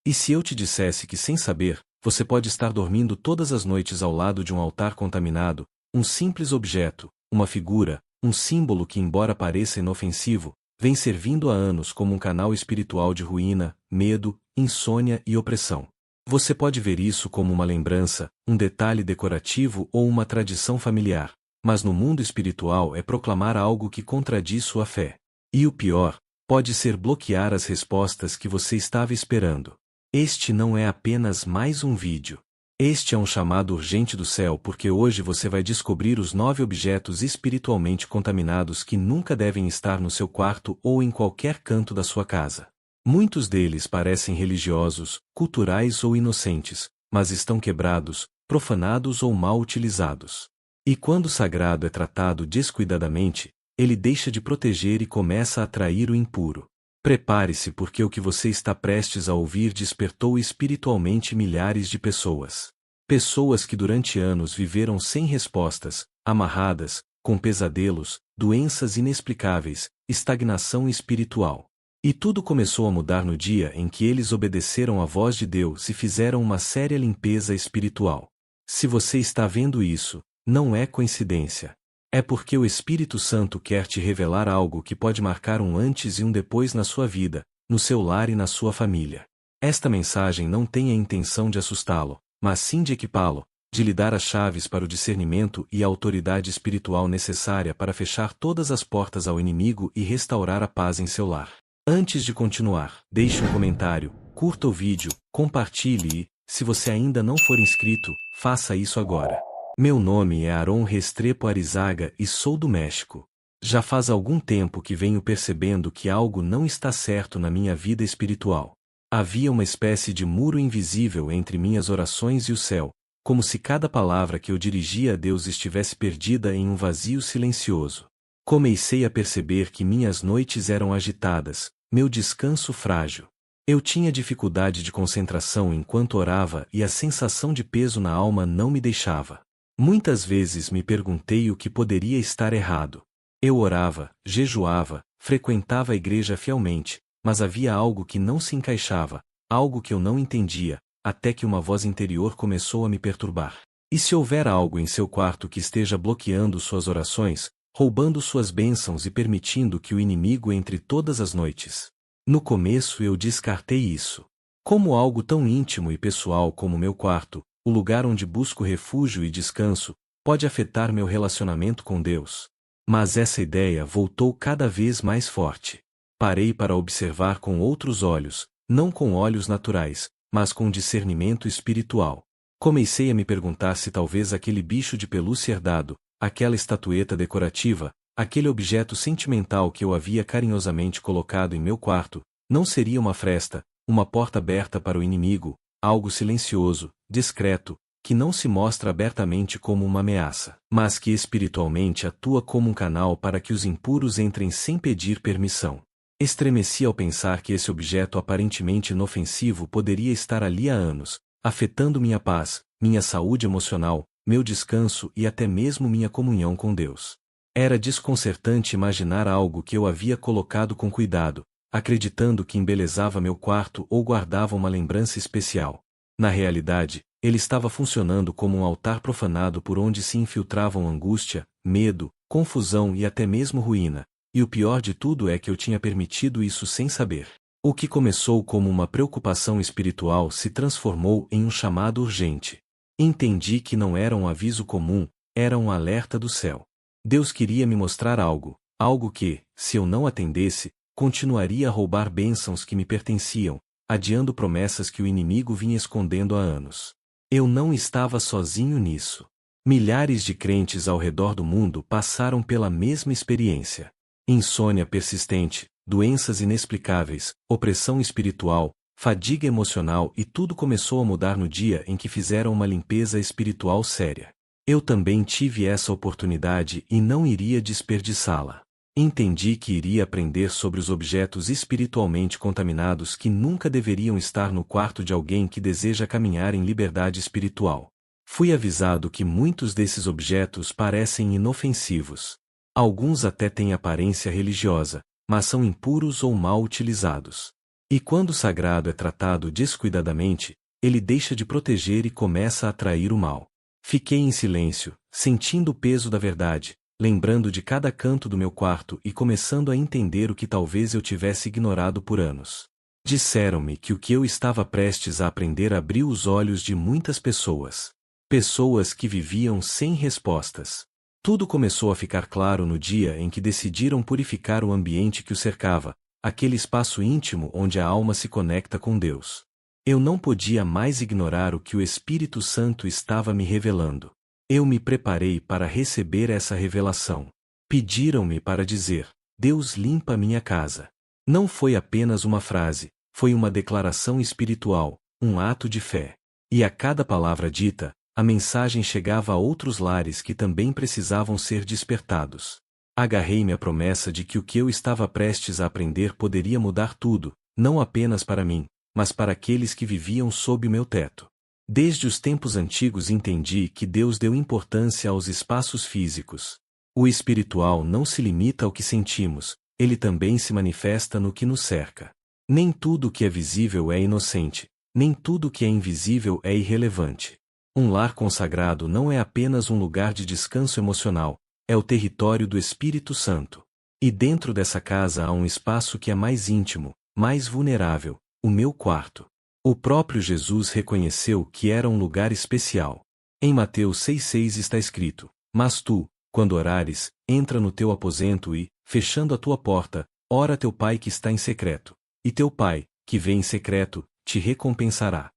E se eu te dissesse que, sem saber, você pode estar dormindo todas as noites ao lado de um altar contaminado, um simples objeto, uma figura, um símbolo que, embora pareça inofensivo, vem servindo há anos como um canal espiritual de ruína, medo, insônia e opressão. Você pode ver isso como uma lembrança, um detalhe decorativo ou uma tradição familiar, mas no mundo espiritual é proclamar algo que contradiz sua fé. E o pior, pode ser bloquear as respostas que você estava esperando. Este não é apenas mais um vídeo. Este é um chamado urgente do céu porque hoje você vai descobrir os 9 objetos espiritualmente contaminados que nunca devem estar no seu quarto ou em qualquer canto da sua casa. Muitos deles parecem religiosos, culturais ou inocentes, mas estão quebrados, profanados ou mal utilizados. E quando o sagrado é tratado descuidadamente, ele deixa de proteger e começa a atrair o impuro. Prepare-se porque o que você está prestes a ouvir despertou espiritualmente milhares de pessoas. Pessoas que durante anos viveram sem respostas, amarradas, com pesadelos, doenças inexplicáveis, estagnação espiritual. E tudo começou a mudar no dia em que eles obedeceram à voz de Deus e fizeram uma séria limpeza espiritual. Se você está vendo isso, não é coincidência. É porque o Espírito Santo quer te revelar algo que pode marcar um antes e um depois na sua vida, no seu lar e na sua família. Esta mensagem não tem a intenção de assustá-lo, mas sim de equipá-lo, de lhe dar as chaves para o discernimento e a autoridade espiritual necessária para fechar todas as portas ao inimigo e restaurar a paz em seu lar. Antes de continuar, deixe um comentário, curta o vídeo, compartilhe e, se você ainda não for inscrito, faça isso agora. Meu nome é Aaron Restrepo Arizaga e sou do México. Já faz algum tempo que venho percebendo que algo não está certo na minha vida espiritual. Havia uma espécie de muro invisível entre minhas orações e o céu, como se cada palavra que eu dirigia a Deus estivesse perdida em um vazio silencioso. Comecei a perceber que minhas noites eram agitadas, meu descanso frágil. Eu tinha dificuldade de concentração enquanto orava e a sensação de peso na alma não me deixava. Muitas vezes me perguntei o que poderia estar errado. Eu orava, jejuava, frequentava a igreja fielmente, mas havia algo que não se encaixava, algo que eu não entendia, até que uma voz interior começou a me perturbar. E se houver algo em seu quarto que esteja bloqueando suas orações, roubando suas bênçãos e permitindo que o inimigo entre todas as noites? No começo eu descartei isso. Como algo tão íntimo e pessoal como meu quarto, o lugar onde busco refúgio e descanso, pode afetar meu relacionamento com Deus. Mas essa ideia voltou cada vez mais forte. Parei para observar com outros olhos, não com olhos naturais, mas com discernimento espiritual. Comecei a me perguntar se talvez aquele bicho de pelúcia herdado, aquela estatueta decorativa, aquele objeto sentimental que eu havia carinhosamente colocado em meu quarto, não seria uma fresta, uma porta aberta para o inimigo, algo silencioso, discreto, que não se mostra abertamente como uma ameaça, mas que espiritualmente atua como um canal para que os impuros entrem sem pedir permissão. Estremeci ao pensar que esse objeto aparentemente inofensivo poderia estar ali há anos, afetando minha paz, minha saúde emocional, meu descanso e até mesmo minha comunhão com Deus. Era desconcertante imaginar algo que eu havia colocado com cuidado, acreditando que embelezava meu quarto ou guardava uma lembrança especial. Na realidade, ele estava funcionando como um altar profanado por onde se infiltravam angústia, medo, confusão e até mesmo ruína, e o pior de tudo é que eu tinha permitido isso sem saber. O que começou como uma preocupação espiritual se transformou em um chamado urgente. Entendi que não era um aviso comum, era um alerta do céu. Deus queria me mostrar algo, algo que, se eu não atendesse, continuaria a roubar bênçãos que me pertenciam, adiando promessas que o inimigo vinha escondendo há anos. Eu não estava sozinho nisso. Milhares de crentes ao redor do mundo passaram pela mesma experiência. Insônia persistente, doenças inexplicáveis, opressão espiritual, fadiga emocional e tudo começou a mudar no dia em que fizeram uma limpeza espiritual séria. Eu também tive essa oportunidade e não iria desperdiçá-la. Entendi que iria aprender sobre os objetos espiritualmente contaminados que nunca deveriam estar no quarto de alguém que deseja caminhar em liberdade espiritual. Fui avisado que muitos desses objetos parecem inofensivos. Alguns até têm aparência religiosa, mas são impuros ou mal utilizados. E quando o sagrado é tratado descuidadamente, ele deixa de proteger e começa a atrair o mal. Fiquei em silêncio, sentindo o peso da verdade, lembrando de cada canto do meu quarto e começando a entender o que talvez eu tivesse ignorado por anos. Disseram-me que o que eu estava prestes a aprender abriu os olhos de muitas pessoas. Pessoas que viviam sem respostas. Tudo começou a ficar claro no dia em que decidiram purificar o ambiente que o cercava, aquele espaço íntimo onde a alma se conecta com Deus. Eu não podia mais ignorar o que o Espírito Santo estava me revelando. Eu me preparei para receber essa revelação. Pediram-me para dizer: Deus limpa minha casa. Não foi apenas uma frase, foi uma declaração espiritual, um ato de fé. E a cada palavra dita, a mensagem chegava a outros lares que também precisavam ser despertados. Agarrei-me à promessa de que o que eu estava prestes a aprender poderia mudar tudo, não apenas para mim, mas para aqueles que viviam sob o meu teto. Desde os tempos antigos entendi que Deus deu importância aos espaços físicos. O espiritual não se limita ao que sentimos, ele também se manifesta no que nos cerca. Nem tudo que é visível é inocente, nem tudo que é invisível é irrelevante. Um lar consagrado não é apenas um lugar de descanso emocional, é o território do Espírito Santo. E dentro dessa casa há um espaço que é mais íntimo, mais vulnerável, o meu quarto. O próprio Jesus reconheceu que era um lugar especial. Em Mateus 6,6 está escrito: Mas tu, quando orares, entra no teu aposento e, fechando a tua porta, ora a teu Pai que está em secreto. E teu Pai, que vê em secreto, te recompensará.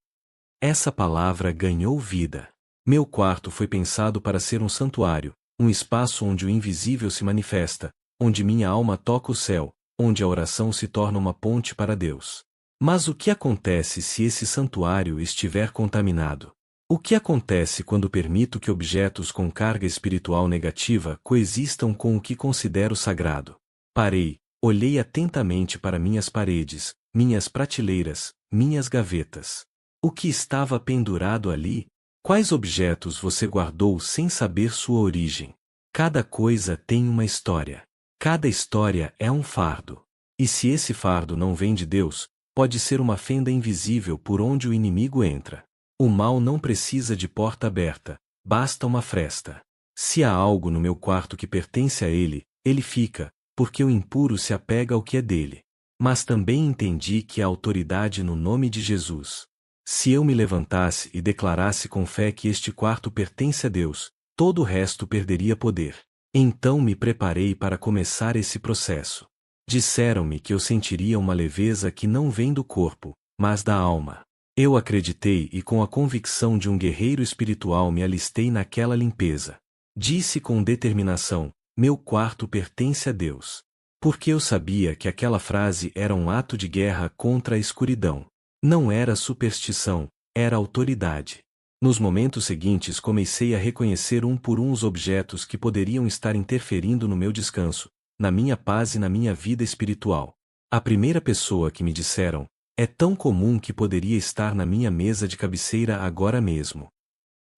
Essa palavra ganhou vida. Meu quarto foi pensado para ser um santuário, um espaço onde o invisível se manifesta, onde minha alma toca o céu, onde a oração se torna uma ponte para Deus. Mas o que acontece se esse santuário estiver contaminado? O que acontece quando permito que objetos com carga espiritual negativa coexistam com o que considero sagrado? Parei, olhei atentamente para minhas paredes, minhas prateleiras, minhas gavetas. O que estava pendurado ali? Quais objetos você guardou sem saber sua origem? Cada coisa tem uma história. Cada história é um fardo. E se esse fardo não vem de Deus, pode ser uma fenda invisível por onde o inimigo entra. O mal não precisa de porta aberta, basta uma fresta. Se há algo no meu quarto que pertence a ele, ele fica, porque o impuro se apega ao que é dele. Mas também entendi que há autoridade no nome de Jesus. Se eu me levantasse e declarasse com fé que este quarto pertence a Deus, todo o resto perderia poder. Então me preparei para começar esse processo. Disseram-me que eu sentiria uma leveza que não vem do corpo, mas da alma. Eu acreditei e com a convicção de um guerreiro espiritual me alistei naquela limpeza. Disse com determinação: meu quarto pertence a Deus. Porque eu sabia que aquela frase era um ato de guerra contra a escuridão. Não era superstição, era autoridade. Nos momentos seguintes comecei a reconhecer um por um os objetos que poderiam estar interferindo no meu descanso, na minha paz e na minha vida espiritual. A primeira pessoa que me disseram: é tão comum que poderia estar na minha mesa de cabeceira agora mesmo.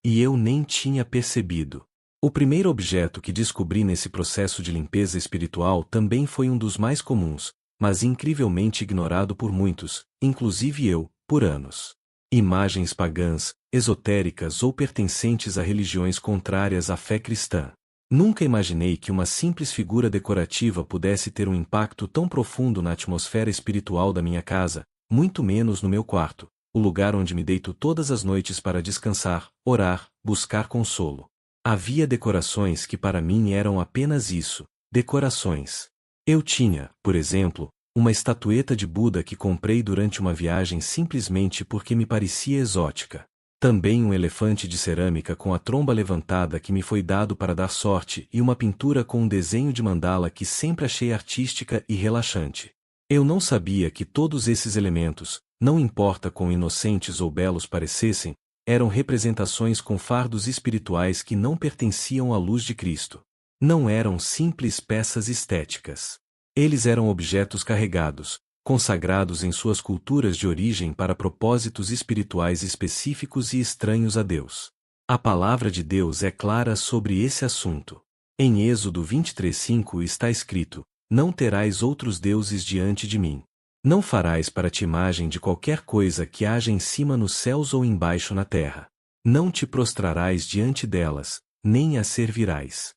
E eu nem tinha percebido. O primeiro objeto que descobri nesse processo de limpeza espiritual também foi um dos mais comuns, mas incrivelmente ignorado por muitos, inclusive eu, por anos. Imagens pagãs, esotéricas ou pertencentes a religiões contrárias à fé cristã. Nunca imaginei que uma simples figura decorativa pudesse ter um impacto tão profundo na atmosfera espiritual da minha casa, muito menos no meu quarto, o lugar onde me deito todas as noites para descansar, orar, buscar consolo. Havia decorações que para mim eram apenas isso, decorações. Eu tinha, por exemplo, uma estatueta de Buda que comprei durante uma viagem simplesmente porque me parecia exótica. Também um elefante de cerâmica com a tromba levantada que me foi dado para dar sorte e uma pintura com um desenho de mandala que sempre achei artística e relaxante. Eu não sabia que todos esses elementos, não importa quão inocentes ou belos parecessem, eram representações com fardos espirituais que não pertenciam à luz de Cristo. Não eram simples peças estéticas. Eles eram objetos carregados, consagrados em suas culturas de origem para propósitos espirituais específicos e estranhos a Deus. A palavra de Deus é clara sobre esse assunto. Em Êxodo 23:5 está escrito: não terás outros deuses diante de mim. Não farás para ti imagem de qualquer coisa que haja em cima nos céus ou embaixo na terra. Não te prostrarás diante delas, nem as servirás.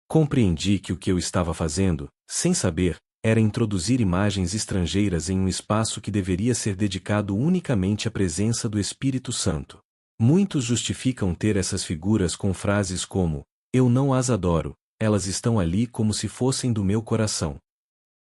Compreendi que o que eu estava fazendo, sem saber, era introduzir imagens estrangeiras em um espaço que deveria ser dedicado unicamente à presença do Espírito Santo. Muitos justificam ter essas figuras com frases como: eu não as adoro, elas estão ali como se fossem do meu coração.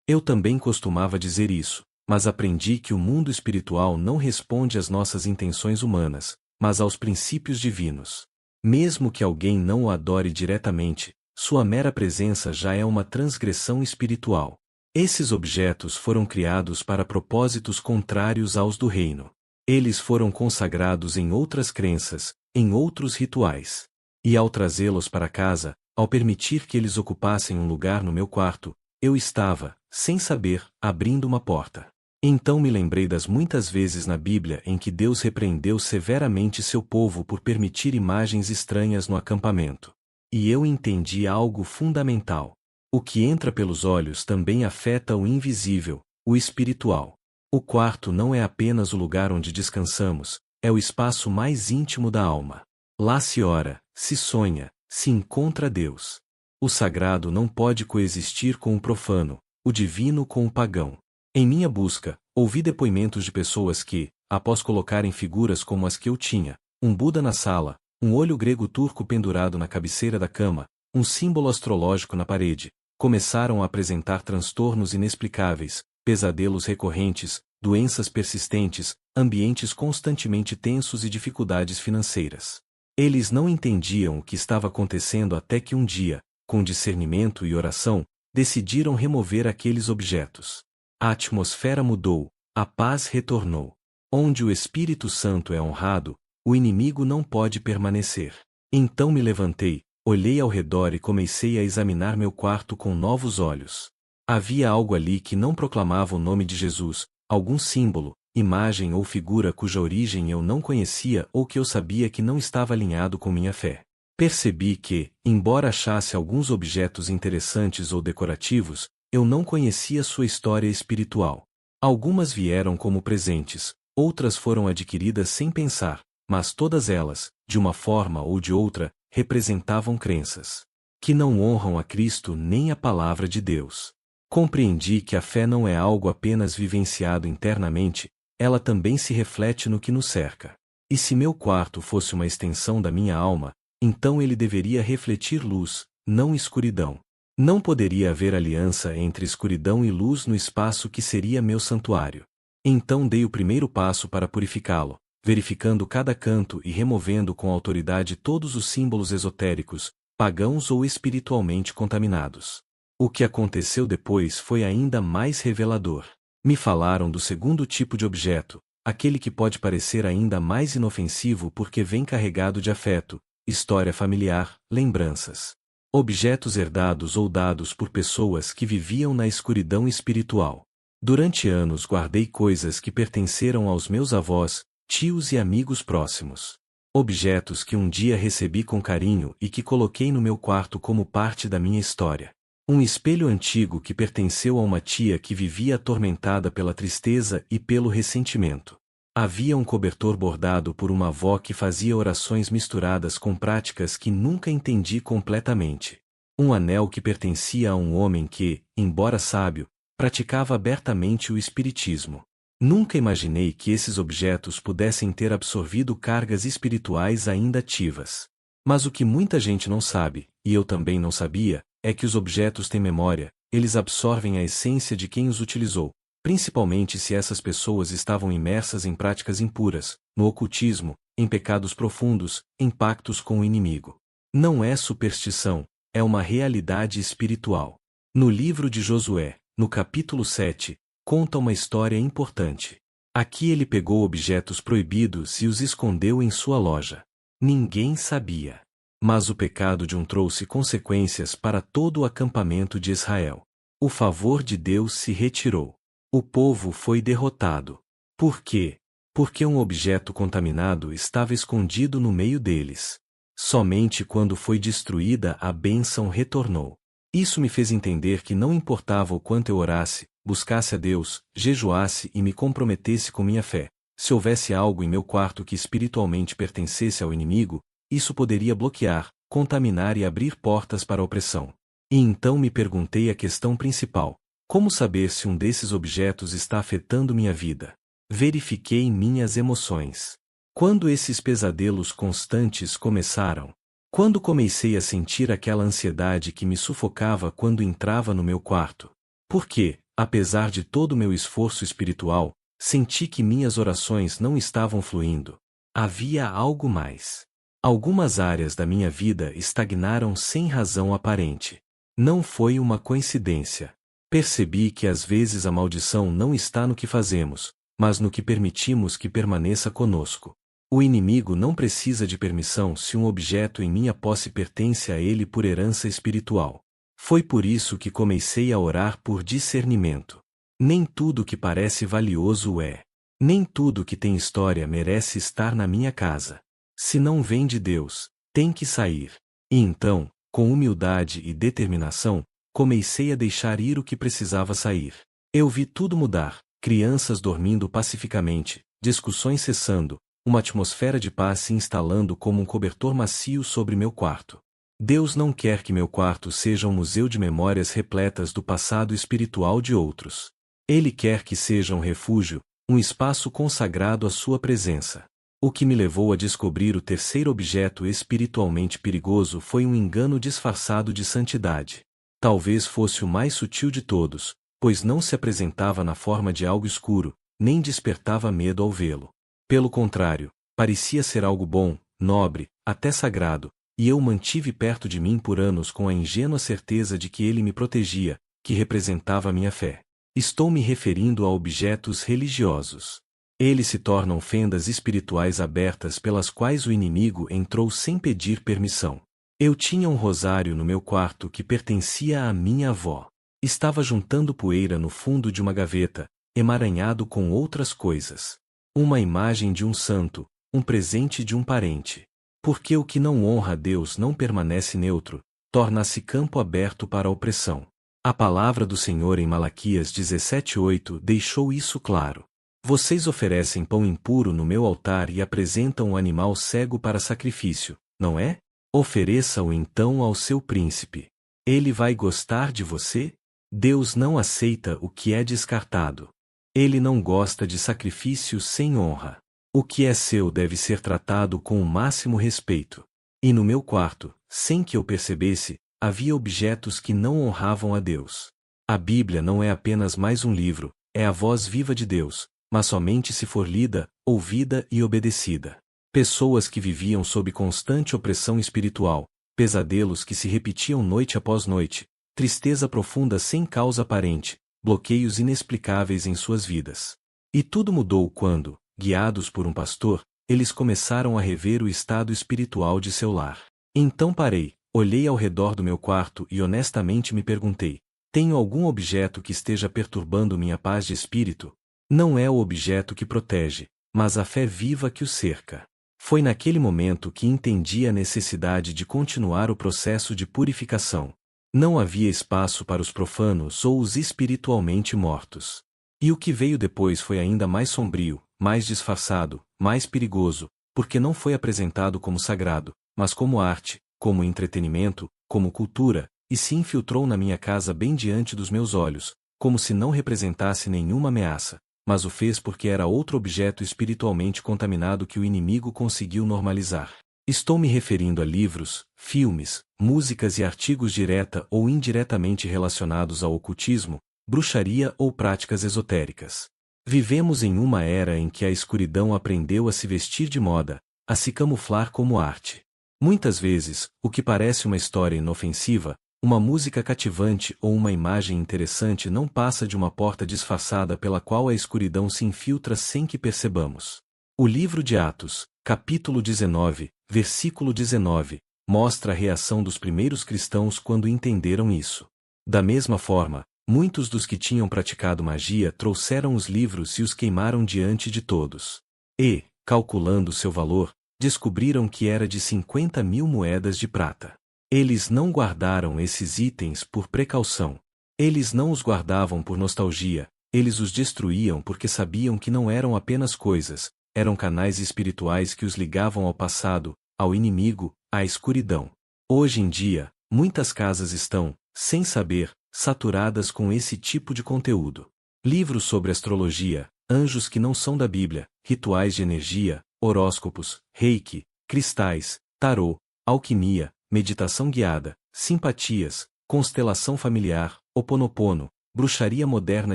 Eu também costumava dizer isso, mas aprendi que o mundo espiritual não responde às nossas intenções humanas, mas aos princípios divinos. Mesmo que alguém não o adore diretamente, sua mera presença já é uma transgressão espiritual. Esses objetos foram criados para propósitos contrários aos do reino. Eles foram consagrados em outras crenças, em outros rituais. E ao trazê-los para casa, ao permitir que eles ocupassem um lugar no meu quarto, eu estava, sem saber, abrindo uma porta. Então me lembrei das muitas vezes na Bíblia em que Deus repreendeu severamente seu povo por permitir imagens estranhas no acampamento. E eu entendi algo fundamental. O que entra pelos olhos também afeta o invisível, o espiritual. O quarto não é apenas o lugar onde descansamos, é o espaço mais íntimo da alma. Lá se ora, se sonha, se encontra Deus. O sagrado não pode coexistir com o profano, o divino com o pagão. Em minha busca, ouvi depoimentos de pessoas que, após colocarem figuras como as que eu tinha, um Buda na sala, um olho grego turco pendurado na cabeceira da cama, um símbolo astrológico na parede, começaram a apresentar transtornos inexplicáveis, pesadelos recorrentes, doenças persistentes, ambientes constantemente tensos e dificuldades financeiras. Eles não entendiam o que estava acontecendo até que um dia, com discernimento e oração, decidiram remover aqueles objetos. A atmosfera mudou, a paz retornou. Onde o Espírito Santo é honrado, o inimigo não pode permanecer. Então me levantei, olhei ao redor e comecei a examinar meu quarto com novos olhos. Havia algo ali que não proclamava o nome de Jesus, algum símbolo, imagem ou figura cuja origem eu não conhecia ou que eu sabia que não estava alinhado com minha fé. Percebi que, embora achasse alguns objetos interessantes ou decorativos, eu não conhecia sua história espiritual. Algumas vieram como presentes, outras foram adquiridas sem pensar, mas todas elas, de uma forma ou de outra, representavam crenças que não honram a Cristo nem a palavra de Deus. Compreendi que a fé não é algo apenas vivenciado internamente, ela também se reflete no que nos cerca. E se meu quarto fosse uma extensão da minha alma, então ele deveria refletir luz, não escuridão. Não poderia haver aliança entre escuridão e luz no espaço que seria meu santuário. Então dei o primeiro passo para purificá-lo, verificando cada canto e removendo com autoridade todos os símbolos esotéricos, pagãos ou espiritualmente contaminados. O que aconteceu depois foi ainda mais revelador. Me falaram do segundo tipo de objeto, aquele que pode parecer ainda mais inofensivo porque vem carregado de afeto, história familiar, lembranças. Objetos herdados ou dados por pessoas que viviam na escuridão espiritual. Durante anos guardei coisas que pertenceram aos meus avós, tios e amigos próximos. Objetos que um dia recebi com carinho e que coloquei no meu quarto como parte da minha história. Um espelho antigo que pertenceu a uma tia que vivia atormentada pela tristeza e pelo ressentimento. Havia um cobertor bordado por uma avó que fazia orações misturadas com práticas que nunca entendi completamente. Um anel que pertencia a um homem que, embora sábio, praticava abertamente o espiritismo. Nunca imaginei que esses objetos pudessem ter absorvido cargas espirituais ainda ativas. Mas o que muita gente não sabe, e eu também não sabia, é que os objetos têm memória, eles absorvem a essência de quem os utilizou, principalmente se essas pessoas estavam imersas em práticas impuras, no ocultismo, em pecados profundos, em pactos com o inimigo. Não é superstição, é uma realidade espiritual. No livro de Josué, no capítulo 7, conta uma história importante. Aqui ele pegou objetos proibidos e os escondeu em sua loja. Ninguém sabia. Mas o pecado de um trouxe consequências para todo o acampamento de Israel. O favor de Deus se retirou. O povo foi derrotado. Por quê? Porque um objeto contaminado estava escondido no meio deles. Somente quando foi destruída a bênção retornou. Isso me fez entender que não importava o quanto eu orasse, buscasse a Deus, jejuasse e me comprometesse com minha fé, se houvesse algo em meu quarto que espiritualmente pertencesse ao inimigo, isso poderia bloquear, contaminar e abrir portas para a opressão. E então me perguntei a questão principal: como saber se um desses objetos está afetando minha vida? Verifiquei minhas emoções. Quando esses pesadelos constantes começaram? Quando comecei a sentir aquela ansiedade que me sufocava quando entrava no meu quarto? Porque, apesar de todo o meu esforço espiritual, senti que minhas orações não estavam fluindo. Havia algo mais. Algumas áreas da minha vida estagnaram sem razão aparente. Não foi uma coincidência. Percebi que às vezes a maldição não está no que fazemos, mas no que permitimos que permaneça conosco. O inimigo não precisa de permissão se um objeto em minha posse pertence a ele por herança espiritual. Foi por isso que comecei a orar por discernimento. Nem tudo que parece valioso é. Nem tudo que tem história merece estar na minha casa. Se não vem de Deus, tem que sair. E então, com humildade e determinação, comecei a deixar ir o que precisava sair. Eu vi tudo mudar: crianças dormindo pacificamente, discussões cessando, uma atmosfera de paz se instalando como um cobertor macio sobre meu quarto. Deus não quer que meu quarto seja um museu de memórias repletas do passado espiritual de outros. Ele quer que seja um refúgio, um espaço consagrado à sua presença. O que me levou a descobrir o terceiro objeto espiritualmente perigoso foi um engano disfarçado de santidade. Talvez fosse o mais sutil de todos, pois não se apresentava na forma de algo escuro, nem despertava medo ao vê-lo. Pelo contrário, parecia ser algo bom, nobre, até sagrado, e eu o mantive perto de mim por anos com a ingênua certeza de que ele me protegia, que representava a minha fé. Estou me referindo a objetos religiosos. Eles se tornam fendas espirituais abertas pelas quais o inimigo entrou sem pedir permissão. Eu tinha um rosário no meu quarto que pertencia à minha avó. Estava juntando poeira no fundo de uma gaveta, emaranhado com outras coisas. Uma imagem de um santo, um presente de um parente. Porque o que não honra a Deus não permanece neutro, torna-se campo aberto para a opressão. A palavra do Senhor em Malaquias 17:8 deixou isso claro. Vocês oferecem pão impuro no meu altar e apresentam um animal cego para sacrifício, não é? Ofereça-o então ao seu príncipe. Ele vai gostar de você? Deus não aceita o que é descartado. Ele não gosta de sacrifícios sem honra. O que é seu deve ser tratado com o máximo respeito. E no meu quarto, sem que eu percebesse, havia objetos que não honravam a Deus. A Bíblia não é apenas mais um livro, é a voz viva de Deus, mas somente se for lida, ouvida e obedecida. Pessoas que viviam sob constante opressão espiritual, pesadelos que se repetiam noite após noite, tristeza profunda sem causa aparente, bloqueios inexplicáveis em suas vidas. E tudo mudou quando, guiados por um pastor, eles começaram a rever o estado espiritual de seu lar. Então parei, olhei ao redor do meu quarto e honestamente me perguntei: tenho algum objeto que esteja perturbando minha paz de espírito? Não é o objeto que protege, mas a fé viva que o cerca. Foi naquele momento que entendi a necessidade de continuar o processo de purificação. Não havia espaço para os profanos ou os espiritualmente mortos. E o que veio depois foi ainda mais sombrio, mais disfarçado, mais perigoso, porque não foi apresentado como sagrado, mas como arte, como entretenimento, como cultura, e se infiltrou na minha casa bem diante dos meus olhos, como se não representasse nenhuma ameaça, mas o fez porque era outro objeto espiritualmente contaminado que o inimigo conseguiu normalizar. Estou me referindo a livros, filmes, músicas e artigos direta ou indiretamente relacionados ao ocultismo, bruxaria ou práticas esotéricas. Vivemos em uma era em que a escuridão aprendeu a se vestir de moda, a se camuflar como arte. Muitas vezes, o que parece uma história inofensiva, uma música cativante ou uma imagem interessante não passa de uma porta disfarçada pela qual a escuridão se infiltra sem que percebamos. O livro de Atos, capítulo 19, versículo 19, mostra a reação dos primeiros cristãos quando entenderam isso. Da mesma forma, muitos dos que tinham praticado magia trouxeram os livros e os queimaram diante de todos. E, calculando seu valor, descobriram que era de 50.000 moedas de prata. Eles não guardaram esses itens por precaução. Eles não os guardavam por nostalgia, eles os destruíam porque sabiam que não eram apenas coisas, eram canais espirituais que os ligavam ao passado, ao inimigo, à escuridão. Hoje em dia, muitas casas estão, sem saber, saturadas com esse tipo de conteúdo. Livros sobre astrologia, anjos que não são da Bíblia, rituais de energia, horóscopos, reiki, cristais, tarô, alquimia, meditação guiada, simpatias, constelação familiar, Ho'oponopono, bruxaria moderna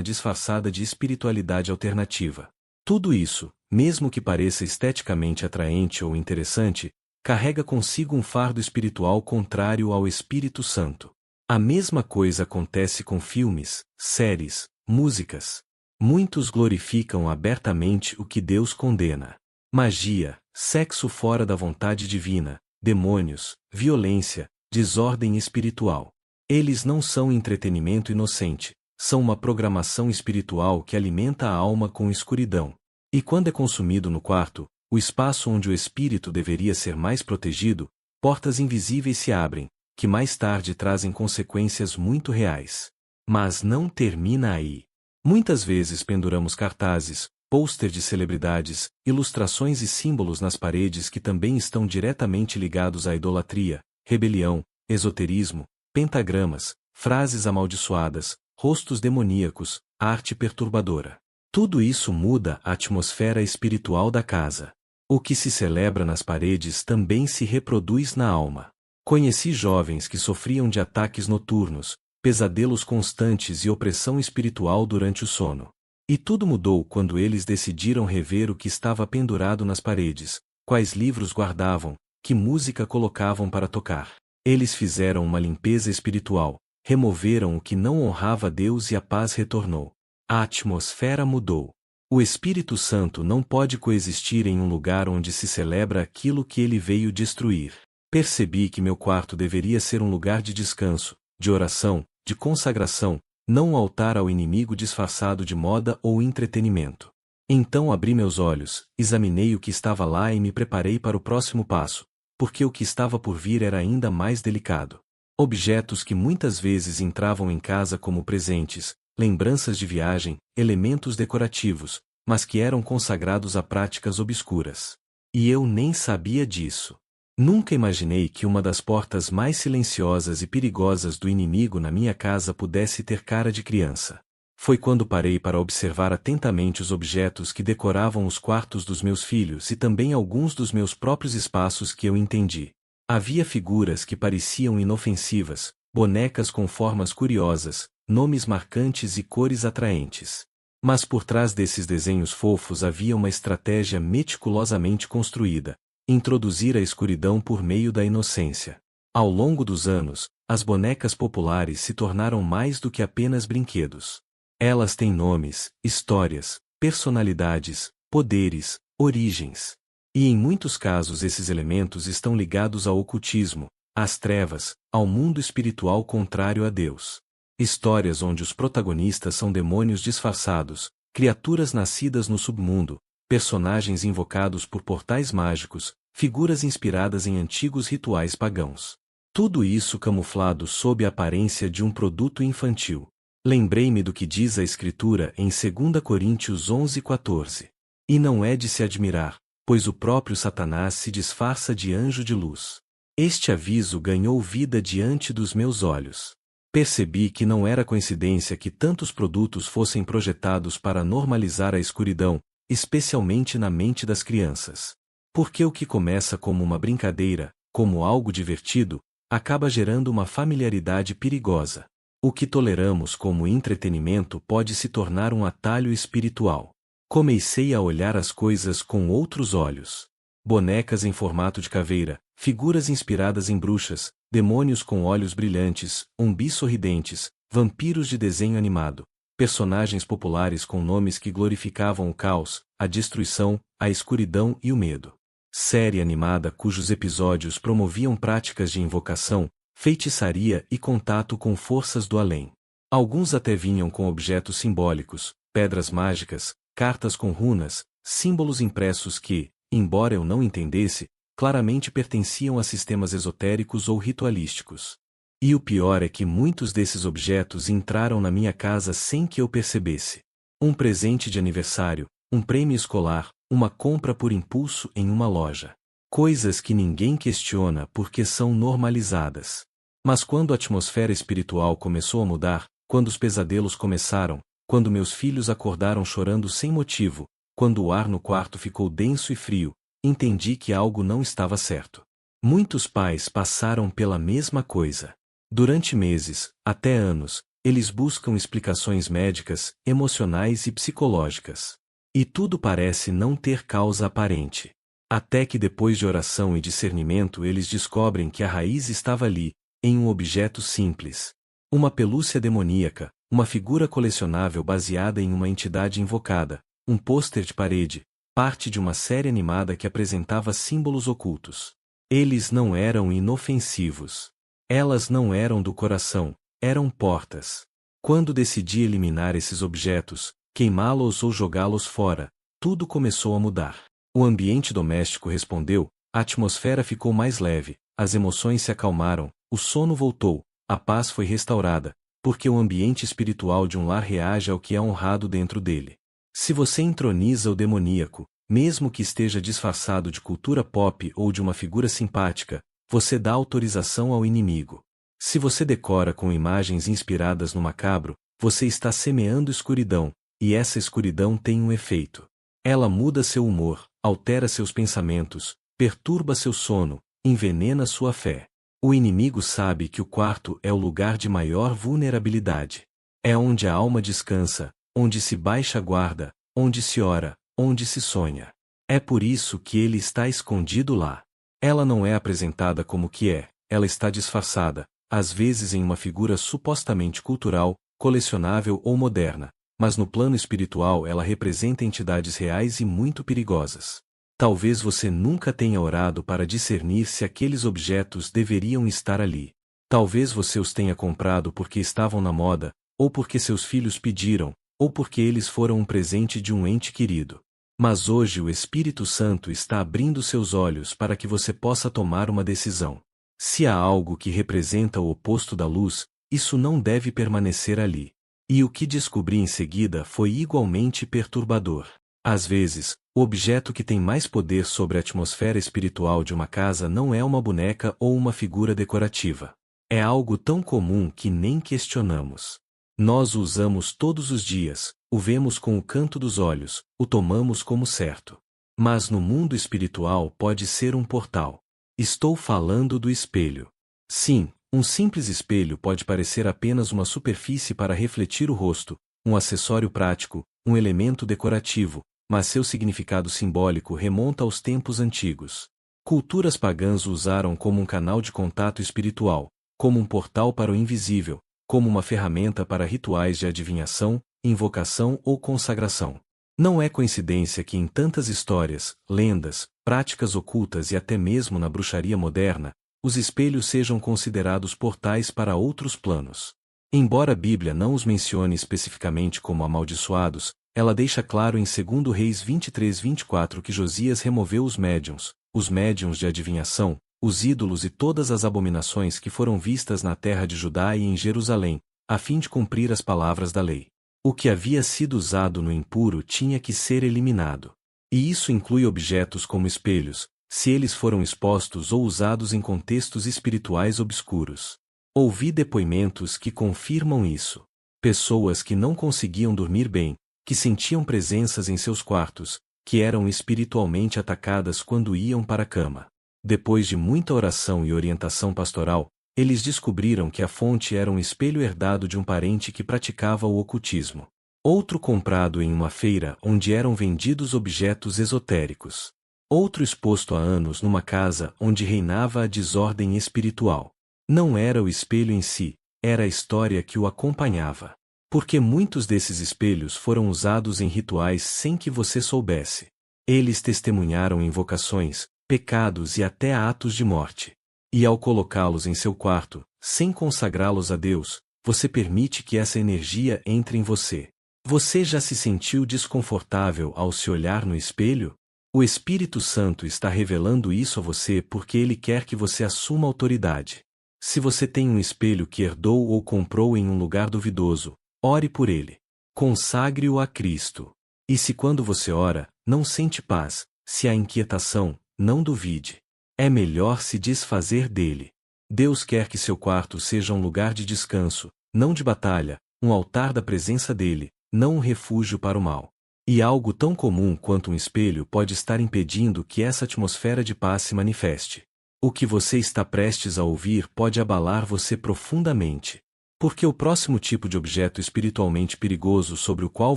disfarçada de espiritualidade alternativa. Tudo isso, mesmo que pareça esteticamente atraente ou interessante, carrega consigo um fardo espiritual contrário ao Espírito Santo. A mesma coisa acontece com filmes, séries, músicas. Muitos glorificam abertamente o que Deus condena. Magia, sexo fora da vontade divina, demônios, violência, desordem espiritual. Eles não são entretenimento inocente, são uma programação espiritual que alimenta a alma com escuridão. E quando é consumido no quarto, o espaço onde o espírito deveria ser mais protegido, portas invisíveis se abrem, que mais tarde trazem consequências muito reais. Mas não termina aí. Muitas vezes penduramos cartazes, pôster de celebridades, ilustrações e símbolos nas paredes que também estão diretamente ligados à idolatria, rebelião, esoterismo, pentagramas, frases amaldiçoadas, rostos demoníacos, arte perturbadora. Tudo isso muda a atmosfera espiritual da casa. O que se celebra nas paredes também se reproduz na alma. Conheci jovens que sofriam de ataques noturnos, pesadelos constantes e opressão espiritual durante o sono. E tudo mudou quando eles decidiram rever o que estava pendurado nas paredes, quais livros guardavam, que música colocavam para tocar. Eles fizeram uma limpeza espiritual, removeram o que não honrava Deus e a paz retornou. A atmosfera mudou. O Espírito Santo não pode coexistir em um lugar onde se celebra aquilo que ele veio destruir. Percebi que meu quarto deveria ser um lugar de descanso, de oração, de consagração, não um altar ao inimigo disfarçado de moda ou entretenimento. Então abri meus olhos, examinei o que estava lá e me preparei para o próximo passo, porque o que estava por vir era ainda mais delicado. Objetos que muitas vezes entravam em casa como presentes, lembranças de viagem, elementos decorativos, mas que eram consagrados a práticas obscuras. E eu nem sabia disso. Nunca imaginei que uma das portas mais silenciosas e perigosas do inimigo na minha casa pudesse ter cara de criança. Foi quando parei para observar atentamente os objetos que decoravam os quartos dos meus filhos e também alguns dos meus próprios espaços que eu entendi. Havia figuras que pareciam inofensivas, bonecas com formas curiosas, nomes marcantes e cores atraentes. Mas por trás desses desenhos fofos havia uma estratégia meticulosamente construída: introduzir a escuridão por meio da inocência. Ao longo dos anos, as bonecas populares se tornaram mais do que apenas brinquedos. Elas têm nomes, histórias, personalidades, poderes, origens. E em muitos casos esses elementos estão ligados ao ocultismo, às trevas, ao mundo espiritual contrário a Deus. Histórias onde os protagonistas são demônios disfarçados, criaturas nascidas no submundo, personagens invocados por portais mágicos, figuras inspiradas em antigos rituais pagãos. Tudo isso camuflado sob a aparência de um produto infantil. Lembrei-me do que diz a Escritura em 2 Coríntios 11:14. E não é de se admirar, pois o próprio Satanás se disfarça de anjo de luz. Este aviso ganhou vida diante dos meus olhos. Percebi que não era coincidência que tantos produtos fossem projetados para normalizar a escuridão, especialmente na mente das crianças. Porque o que começa como uma brincadeira, como algo divertido, acaba gerando uma familiaridade perigosa. O que toleramos como entretenimento pode se tornar um atalho espiritual. Comecei a olhar as coisas com outros olhos. Bonecas em formato de caveira, figuras inspiradas em bruxas, demônios com olhos brilhantes, umbis sorridentes, vampiros de desenho animado, personagens populares com nomes que glorificavam o caos, a destruição, a escuridão e o medo. Série animada cujos episódios promoviam práticas de invocação, feitiçaria e contato com forças do além. Alguns até vinham com objetos simbólicos, pedras mágicas, cartas com runas, símbolos impressos que, embora eu não entendesse, claramente pertenciam a sistemas esotéricos ou ritualísticos. E o pior é que muitos desses objetos entraram na minha casa sem que eu percebesse. Um presente de aniversário, um prêmio escolar, uma compra por impulso em uma loja. Coisas que ninguém questiona porque são normalizadas. Mas quando a atmosfera espiritual começou a mudar, quando os pesadelos começaram, quando meus filhos acordaram chorando sem motivo, quando o ar no quarto ficou denso e frio, entendi que algo não estava certo. Muitos pais passaram pela mesma coisa. Durante meses, até anos, eles buscam explicações médicas, emocionais e psicológicas. E tudo parece não ter causa aparente. Até que depois de oração e discernimento eles descobrem que a raiz estava ali, em um objeto simples. Uma pelúcia demoníaca, uma figura colecionável baseada em uma entidade invocada, um pôster de parede, parte de uma série animada que apresentava símbolos ocultos. Eles não eram inofensivos. Elas não eram do coração, eram portas. Quando decidi eliminar esses objetos, queimá-los ou jogá-los fora, tudo começou a mudar. O ambiente doméstico respondeu, a atmosfera ficou mais leve, as emoções se acalmaram, o sono voltou, a paz foi restaurada, porque o ambiente espiritual de um lar reage ao que é honrado dentro dele. Se você entroniza o demoníaco, mesmo que esteja disfarçado de cultura pop ou de uma figura simpática, você dá autorização ao inimigo. Se você decora com imagens inspiradas no macabro, você está semeando escuridão, e essa escuridão tem um efeito. Ela muda seu humor, altera seus pensamentos, perturba seu sono, envenena sua fé. O inimigo sabe que o quarto é o lugar de maior vulnerabilidade. É onde a alma descansa, onde se baixa a guarda, onde se ora, onde se sonha. É por isso que ele está escondido lá. Ela não é apresentada como que é, ela está disfarçada, às vezes em uma figura supostamente cultural, colecionável ou moderna, mas no plano espiritual ela representa entidades reais e muito perigosas. Talvez você nunca tenha orado para discernir se aqueles objetos deveriam estar ali. Talvez você os tenha comprado porque estavam na moda, ou porque seus filhos pediram, ou porque eles foram um presente de um ente querido. Mas hoje o Espírito Santo está abrindo seus olhos para que você possa tomar uma decisão. Se há algo que representa o oposto da luz, isso não deve permanecer ali. E o que descobri em seguida foi igualmente perturbador. Às vezes, o objeto que tem mais poder sobre a atmosfera espiritual de uma casa não é uma boneca ou uma figura decorativa. É algo tão comum que nem questionamos. Nós o usamos todos os dias, o vemos com o canto dos olhos, o tomamos como certo. Mas no mundo espiritual pode ser um portal. Estou falando do espelho. Sim, um simples espelho pode parecer apenas uma superfície para refletir o rosto, um acessório prático, um elemento decorativo, mas seu significado simbólico remonta aos tempos antigos. Culturas pagãs o usaram como um canal de contato espiritual, como um portal para o invisível, como uma ferramenta para rituais de adivinhação, invocação ou consagração. Não é coincidência que em tantas histórias, lendas, práticas ocultas e até mesmo na bruxaria moderna, os espelhos sejam considerados portais para outros planos. Embora a Bíblia não os mencione especificamente como amaldiçoados, ela deixa claro em 2 Reis 23:24 que Josias removeu os médiuns de adivinhação, os ídolos e todas as abominações que foram vistas na terra de Judá e em Jerusalém, a fim de cumprir as palavras da lei. O que havia sido usado no impuro tinha que ser eliminado. E isso inclui objetos como espelhos, se eles foram expostos ou usados em contextos espirituais obscuros. Ouvi depoimentos que confirmam isso. Pessoas que não conseguiam dormir bem, que sentiam presenças em seus quartos, que eram espiritualmente atacadas quando iam para a cama. Depois de muita oração e orientação pastoral, eles descobriram que a fonte era um espelho herdado de um parente que praticava o ocultismo. Outro comprado em uma feira onde eram vendidos objetos esotéricos. Outro exposto há anos numa casa onde reinava a desordem espiritual. Não era o espelho em si, era a história que o acompanhava. Porque muitos desses espelhos foram usados em rituais sem que você soubesse. Eles testemunharam invocações, pecados e até atos de morte. E ao colocá-los em seu quarto, sem consagrá-los a Deus, você permite que essa energia entre em você. Você já se sentiu desconfortável ao se olhar no espelho? O Espírito Santo está revelando isso a você porque ele quer que você assuma autoridade. Se você tem um espelho que herdou ou comprou em um lugar duvidoso, ore por ele. Consagre-o a Cristo. E se quando você ora, não sente paz, se há inquietação, não duvide. É melhor se desfazer dele. Deus quer que seu quarto seja um lugar de descanso, não de batalha, um altar da presença dele, não um refúgio para o mal. E algo tão comum quanto um espelho pode estar impedindo que essa atmosfera de paz se manifeste. O que você está prestes a ouvir pode abalar você profundamente. Porque o próximo tipo de objeto espiritualmente perigoso sobre o qual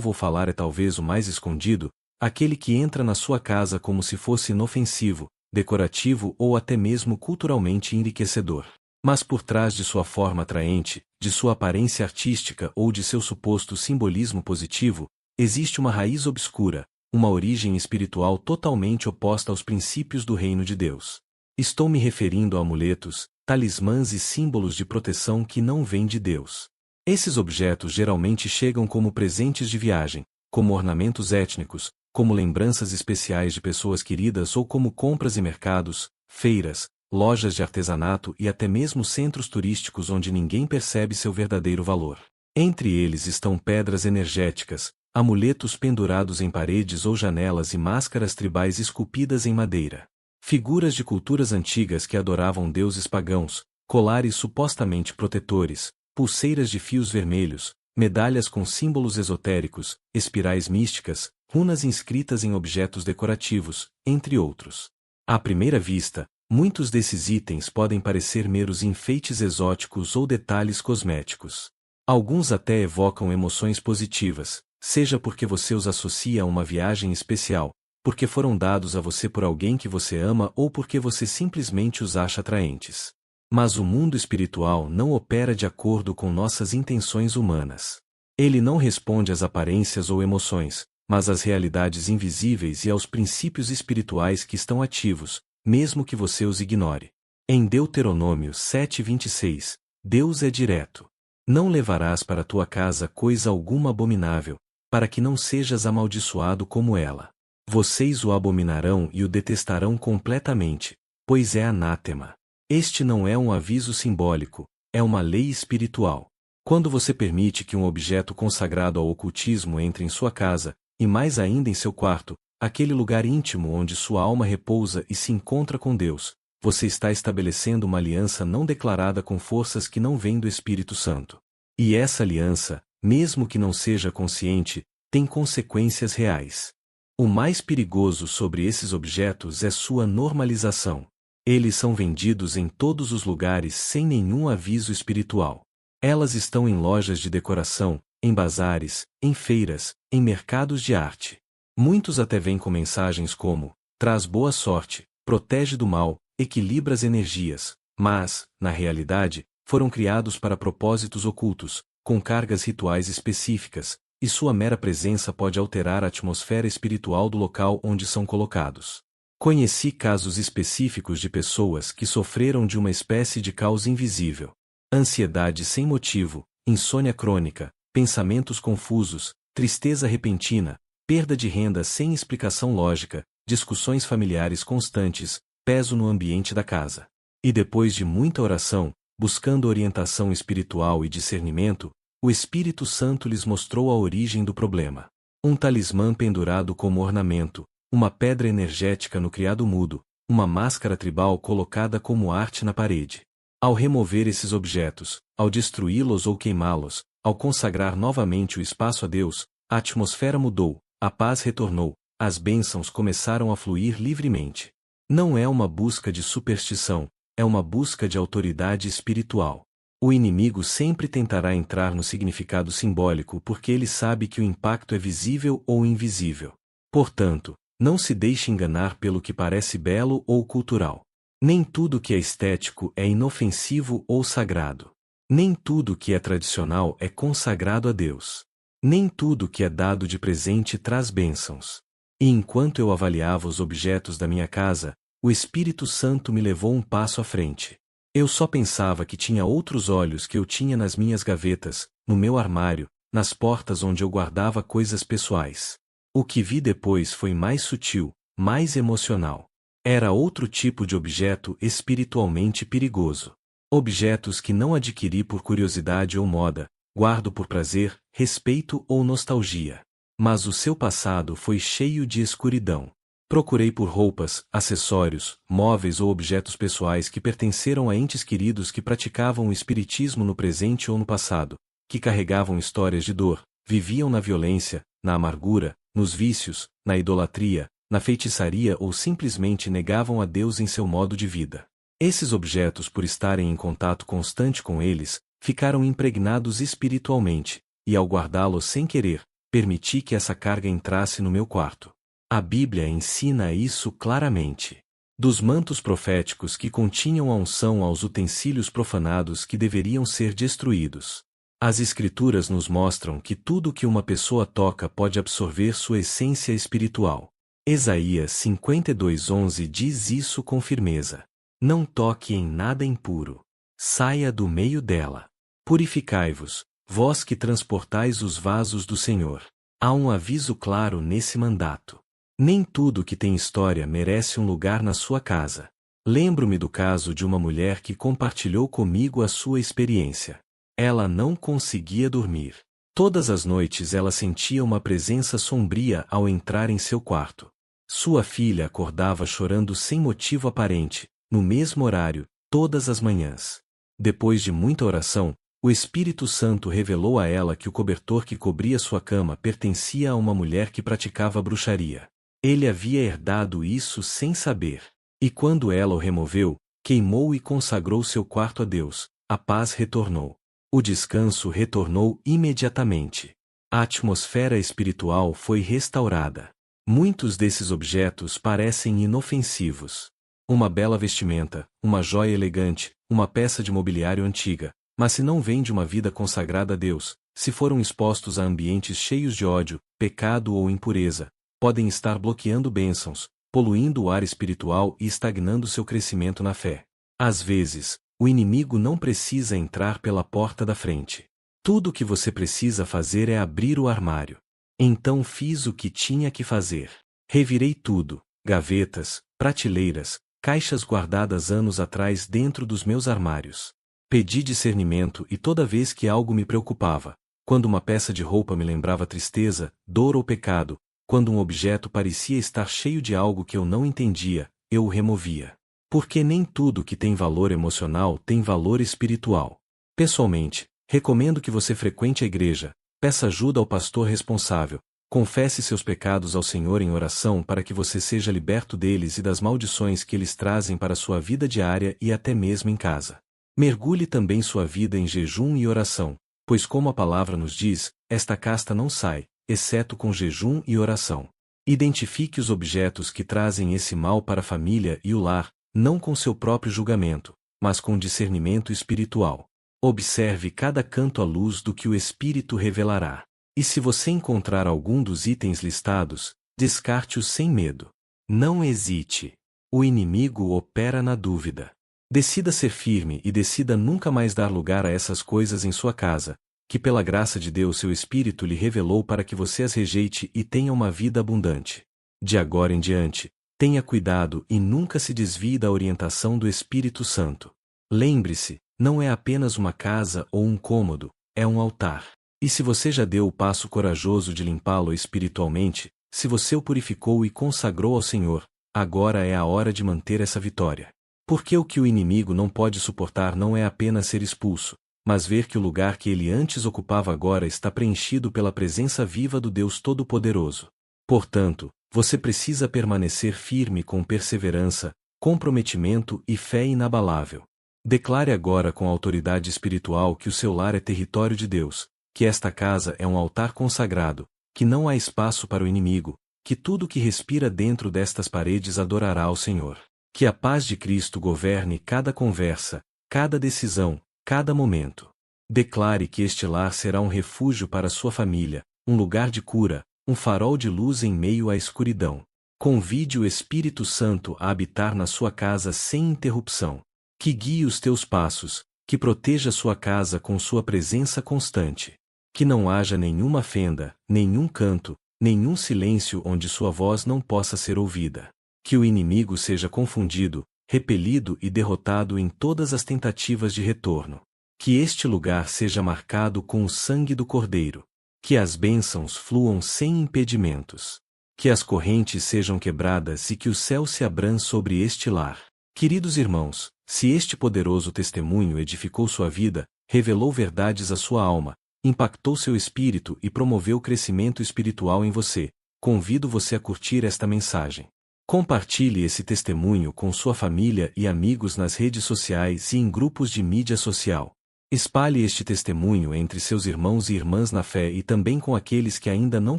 vou falar é talvez o mais escondido, aquele que entra na sua casa como se fosse inofensivo, decorativo ou até mesmo culturalmente enriquecedor. Mas por trás de sua forma atraente, de sua aparência artística ou de seu suposto simbolismo positivo, existe uma raiz obscura, uma origem espiritual totalmente oposta aos princípios do reino de Deus. Estou me referindo a amuletos, talismãs e símbolos de proteção que não vêm de Deus. Esses objetos geralmente chegam como presentes de viagem, como ornamentos étnicos, como lembranças especiais de pessoas queridas ou como compras em mercados, feiras, lojas de artesanato e até mesmo centros turísticos onde ninguém percebe seu verdadeiro valor. Entre eles estão pedras energéticas, amuletos pendurados em paredes ou janelas e máscaras tribais esculpidas em madeira. Figuras de culturas antigas que adoravam deuses pagãos, colares supostamente protetores, pulseiras de fios vermelhos, medalhas com símbolos esotéricos, espirais místicas, runas inscritas em objetos decorativos, entre outros. À primeira vista, muitos desses itens podem parecer meros enfeites exóticos ou detalhes cosméticos. Alguns até evocam emoções positivas, seja porque você os associa a uma viagem especial, porque foram dados a você por alguém que você ama ou porque você simplesmente os acha atraentes. Mas o mundo espiritual não opera de acordo com nossas intenções humanas. Ele não responde às aparências ou emoções, mas às realidades invisíveis e aos princípios espirituais que estão ativos, mesmo que você os ignore. Em Deuteronômio 7:26, Deus é direto. Não levarás para tua casa coisa alguma abominável, para que não sejas amaldiçoado como ela. Vocês o abominarão e o detestarão completamente, pois é anátema. Este não é um aviso simbólico, é uma lei espiritual. Quando você permite que um objeto consagrado ao ocultismo entre em sua casa, e mais ainda em seu quarto, aquele lugar íntimo onde sua alma repousa e se encontra com Deus, você está estabelecendo uma aliança não declarada com forças que não vêm do Espírito Santo. E essa aliança, mesmo que não seja consciente, tem consequências reais. O mais perigoso sobre esses objetos é sua normalização. Eles são vendidos em todos os lugares sem nenhum aviso espiritual. Elas estão em lojas de decoração, em bazares, em feiras, em mercados de arte. Muitos até vêm com mensagens como: traz boa sorte, protege do mal, equilibra as energias, mas, na realidade, foram criados para propósitos ocultos, com cargas rituais específicas, e sua mera presença pode alterar a atmosfera espiritual do local onde são colocados. Conheci casos específicos de pessoas que sofreram de uma espécie de caos invisível. Ansiedade sem motivo, insônia crônica, pensamentos confusos, tristeza repentina, perda de renda sem explicação lógica, discussões familiares constantes, peso no ambiente da casa. E depois de muita oração, buscando orientação espiritual e discernimento, o Espírito Santo lhes mostrou a origem do problema. Um talismã pendurado como ornamento, uma pedra energética no criado mudo, uma máscara tribal colocada como arte na parede. Ao remover esses objetos, ao destruí-los ou queimá-los, ao consagrar novamente o espaço a Deus, a atmosfera mudou, a paz retornou, as bênçãos começaram a fluir livremente. Não é uma busca de superstição, é uma busca de autoridade espiritual. O inimigo sempre tentará entrar no significado simbólico porque ele sabe que o impacto é visível ou invisível. Portanto, não se deixe enganar pelo que parece belo ou cultural. Nem tudo que é estético é inofensivo ou sagrado. Nem tudo que é tradicional é consagrado a Deus. Nem tudo que é dado de presente traz bênçãos. E enquanto eu avaliava os objetos da minha casa, o Espírito Santo me levou um passo à frente. Eu só pensava que tinha outros olhos que eu tinha nas minhas gavetas, no meu armário, nas portas onde eu guardava coisas pessoais. O que vi depois foi mais sutil, mais emocional. Era outro tipo de objeto espiritualmente perigoso. Objetos que não adquiri por curiosidade ou moda, guardo por prazer, respeito ou nostalgia. Mas o seu passado foi cheio de escuridão. Procurei por roupas, acessórios, móveis ou objetos pessoais que pertenceram a entes queridos que praticavam o espiritismo no presente ou no passado, que carregavam histórias de dor, viviam na violência, na amargura, nos vícios, na idolatria, na feitiçaria ou simplesmente negavam a Deus em seu modo de vida. Esses objetos, por estarem em contato constante com eles, ficaram impregnados espiritualmente, e ao guardá-los sem querer, permiti que essa carga entrasse no meu quarto. A Bíblia ensina isso claramente. Dos mantos proféticos que continham a unção aos utensílios profanados que deveriam ser destruídos. As Escrituras nos mostram que tudo que uma pessoa toca pode absorver sua essência espiritual. Isaías 52:11 diz isso com firmeza. Não toque em nada impuro. Saia do meio dela. Purificai-vos, vós que transportais os vasos do Senhor. Há um aviso claro nesse mandato. Nem tudo que tem história merece um lugar na sua casa. Lembro-me do caso de uma mulher que compartilhou comigo a sua experiência. Ela não conseguia dormir. Todas as noites ela sentia uma presença sombria ao entrar em seu quarto. Sua filha acordava chorando sem motivo aparente, no mesmo horário, todas as manhãs. Depois de muita oração, o Espírito Santo revelou a ela que o cobertor que cobria sua cama pertencia a uma mulher que praticava bruxaria. Ele havia herdado isso sem saber. E quando ela o removeu, queimou e consagrou seu quarto a Deus, a paz retornou. O descanso retornou imediatamente. A atmosfera espiritual foi restaurada. Muitos desses objetos parecem inofensivos. Uma bela vestimenta, uma joia elegante, uma peça de mobiliário antiga, mas se não vêm de uma vida consagrada a Deus, se foram expostos a ambientes cheios de ódio, pecado ou impureza, podem estar bloqueando bênçãos, poluindo o ar espiritual e estagnando seu crescimento na fé. Às vezes, o inimigo não precisa entrar pela porta da frente. Tudo o que você precisa fazer é abrir o armário. Então fiz o que tinha que fazer. Revirei tudo, gavetas, prateleiras, caixas guardadas anos atrás dentro dos meus armários. Pedi discernimento e toda vez que algo me preocupava, quando uma peça de roupa me lembrava tristeza, dor ou pecado, quando um objeto parecia estar cheio de algo que eu não entendia, eu o removia. Porque nem tudo que tem valor emocional tem valor espiritual. Pessoalmente, recomendo que você frequente a igreja, peça ajuda ao pastor responsável, confesse seus pecados ao Senhor em oração para que você seja liberto deles e das maldições que eles trazem para sua vida diária e até mesmo em casa. Mergulhe também sua vida em jejum e oração, pois como a palavra nos diz, esta casta não sai, exceto com jejum e oração. Identifique os objetos que trazem esse mal para a família e o lar, não com seu próprio julgamento, mas com discernimento espiritual. Observe cada canto à luz do que o Espírito revelará. E se você encontrar algum dos itens listados, descarte-os sem medo. Não hesite. O inimigo opera na dúvida. Decida ser firme e decida nunca mais dar lugar a essas coisas em sua casa, que pela graça de Deus seu Espírito lhe revelou para que você as rejeite e tenha uma vida abundante. De agora em diante, tenha cuidado e nunca se desvie da orientação do Espírito Santo. Lembre-se, não é apenas uma casa ou um cômodo, é um altar. E se você já deu o passo corajoso de limpá-lo espiritualmente, se você o purificou e consagrou ao Senhor, agora é a hora de manter essa vitória. Porque o que o inimigo não pode suportar não é apenas ser expulso, mas ver que o lugar que ele antes ocupava agora está preenchido pela presença viva do Deus Todo-Poderoso. Portanto, você precisa permanecer firme com perseverança, comprometimento e fé inabalável. Declare agora com autoridade espiritual que o seu lar é território de Deus, que esta casa é um altar consagrado, que não há espaço para o inimigo, que tudo que respira dentro destas paredes adorará ao Senhor. Que a paz de Cristo governe cada conversa, cada decisão, cada momento. Declare que este lar será um refúgio para sua família, um lugar de cura, um farol de luz em meio à escuridão. Convide o Espírito Santo a habitar na sua casa sem interrupção. Que guie os teus passos, que proteja sua casa com sua presença constante. Que não haja nenhuma fenda, nenhum canto, nenhum silêncio onde sua voz não possa ser ouvida. Que o inimigo seja confundido, repelido e derrotado em todas as tentativas de retorno. Que este lugar seja marcado com o sangue do Cordeiro. Que as bênçãos fluam sem impedimentos. Que as correntes sejam quebradas e que o céu se abra sobre este lar. Queridos irmãos, se este poderoso testemunho edificou sua vida, revelou verdades à sua alma, impactou seu espírito e promoveu crescimento espiritual em você, convido você a curtir esta mensagem. Compartilhe esse testemunho com sua família e amigos nas redes sociais e em grupos de mídia social. Espalhe este testemunho entre seus irmãos e irmãs na fé e também com aqueles que ainda não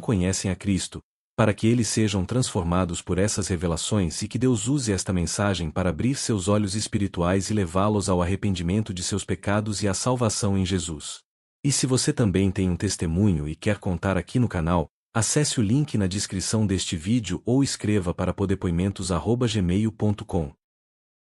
conhecem a Cristo, para que eles sejam transformados por essas revelações e que Deus use esta mensagem para abrir seus olhos espirituais e levá-los ao arrependimento de seus pecados e à salvação em Jesus. E se você também tem um testemunho e quer contar aqui no canal, acesse o link na descrição deste vídeo ou escreva para podepoimentos@gmail.com.